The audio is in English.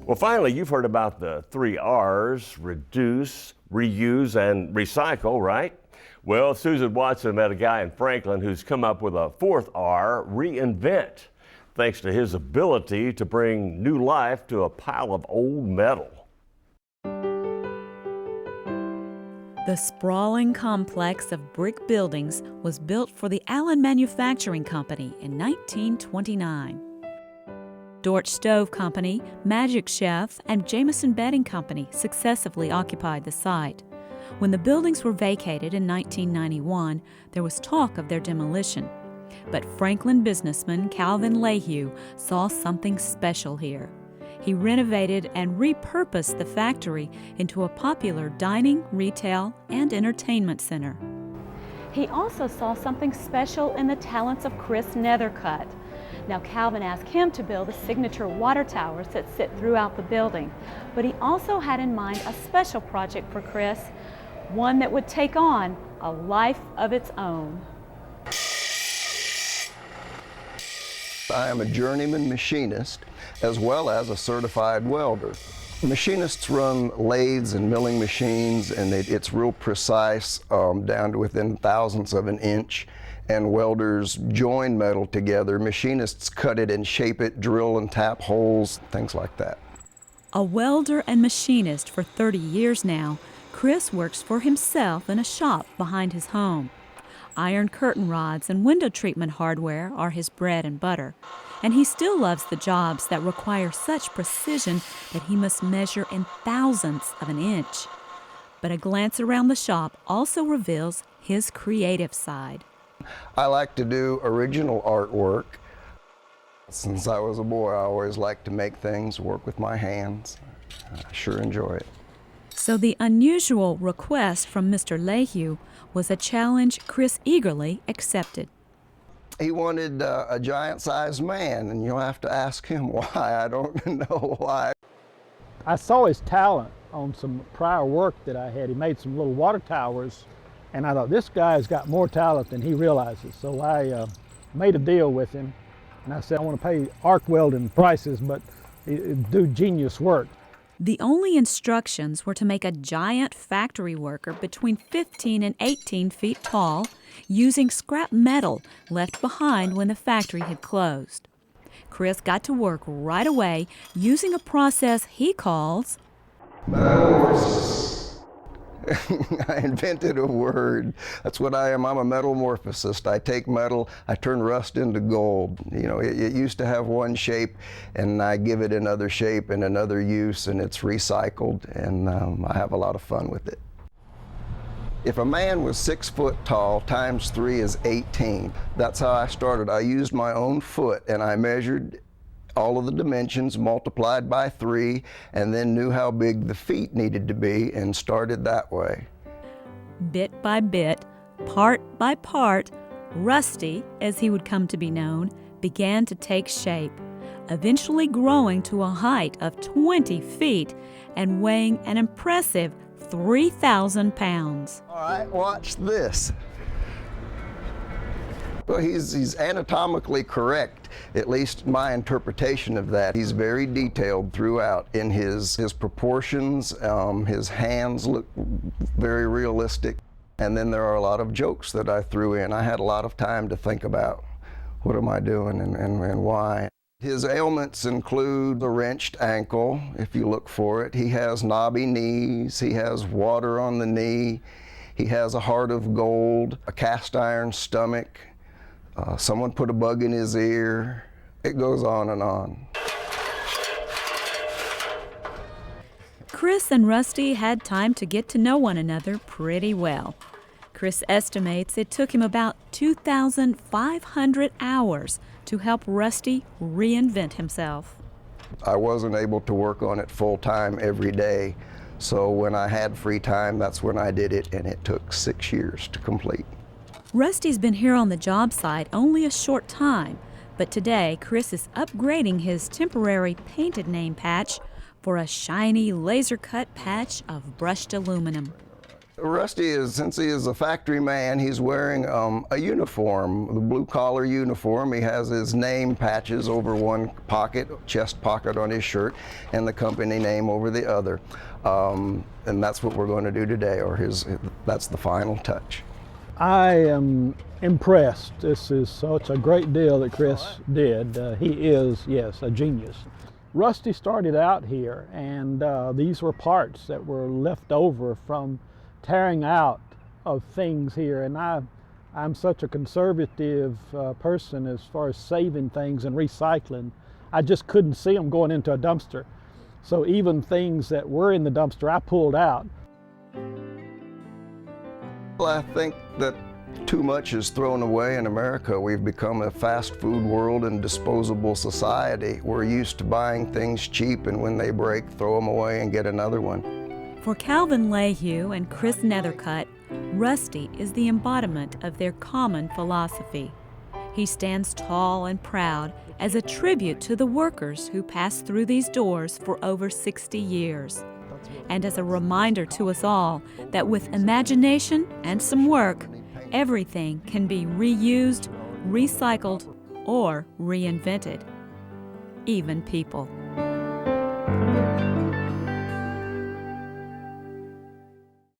Well, finally, you've heard about the 3 R's: reduce, reuse, and recycle, right? Well, Susan Watson met a guy in Franklin who's come up with a 4th R, reinvent, thanks to his ability to bring new life to a pile of old metal. The sprawling complex of brick buildings was built for the Allen Manufacturing Company in 1929. Dortch Stove Company, Magic Chef, and Jameson Bedding Company successively occupied the site. When the buildings were vacated in 1991, there was talk of their demolition. But Franklin businessman Calvin Lehue saw something special here. He renovated and repurposed the factory into a popular dining, retail, and entertainment center. He also saw something special in the talents of Kris Nethercut. Now, Calvin asked him to build the signature water towers that sit throughout the building, but he also had in mind a special project for Kris, one that would take on a life of its own. I am a journeyman machinist as well as a certified welder. Machinists run lathes and milling machines, and it's real precise, down to within thousandths of an inch. And welders join metal together. Machinists cut it and shape it, drill and tap holes, things like that. A welder and machinist for 30 years now, Kris works for himself in a shop behind his home. Iron curtain rods and window treatment hardware are his bread and butter, and he still loves the jobs that require such precision that he must measure in thousandths of an inch. But a glance around the shop also reveals his creative side. I like to do original artwork. Since I was a boy, I always liked to make things, work with my hands. I sure enjoy it. So the unusual request from Mr. Lehue was a challenge Kris eagerly accepted. He wanted a giant-sized man, and you'll have to ask him why. I don't know why. I saw his talent on some prior work that I had. He made some little water towers, and I thought, this guy's got more talent than he realizes. So I made a deal with him, and I said, I want to pay arc welding prices, but do genius work. The only instructions were to make a giant factory worker between 15 and 18 feet tall, using scrap metal left behind when the factory had closed. Kris got to work right away using a process he calls Metal Morphosis. I invented a word. That's what I am. I'm a metal morphosist. I take metal, I turn rust into gold. You know, it used to have one shape, and I give it another shape and another use, and it's recycled, and I have a lot of fun with it. If a man was 6 foot tall, times 3 is 18. That's how I started. I used my own foot, and I measured all of the dimensions, multiplied by 3, and then knew how big the feet needed to be and started that way. Bit by bit, part by part, Rusty, as he would come to be known, began to take shape, eventually growing to a height of 20 feet and weighing an impressive 3,000 pounds. All right, watch this. Well, he's anatomically correct, at least my interpretation of that. He's very detailed throughout in his proportions. His hands look very realistic. And then there are a lot of jokes that I threw in. I had a lot of time to think about what am I doing and why. His ailments include a wrenched ankle, if you look for it. He has knobby knees. He has water on the knee. He has a heart of gold, a cast iron stomach. Someone put a bug in his ear. It goes on and on. Kris and Rusty had time to get to know one another pretty well. Kris estimates it took him about 2,500 hours to help Rusty reinvent himself. I wasn't able to work on it full time every day, so when I had free time, that's when I did it, and it took 6 years to complete. Rusty's been here on the job site only a short time, but today Kris is upgrading his temporary painted name patch for a shiny laser-cut patch of brushed aluminum. Rusty is, since he is a factory man, he's wearing a uniform, the blue-collar uniform. He has his name patches over one pocket, chest pocket on his shirt, and the company name over the other. And that's what we're going to do today, or that's the final touch. I am impressed. This is such a great deal that Kris did. He is, yes, a genius. Rusty started out here, and these were parts that were left over from tearing out of things here. And I'm such a conservative person as far as saving things and recycling. I just couldn't see them going into a dumpster. So even things that were in the dumpster, I pulled out. Well, I think that too much is thrown away in America. We've become a fast food world and disposable society. We're used to buying things cheap, and when they break, throw them away and get another one. For Calvin Lehue and Kris Nethercut, Rusty is the embodiment of their common philosophy. He stands tall and proud as a tribute to the workers who passed through these doors for over 60 years. And as a reminder to us all that with imagination and some work, everything can be reused, recycled, or reinvented, even people.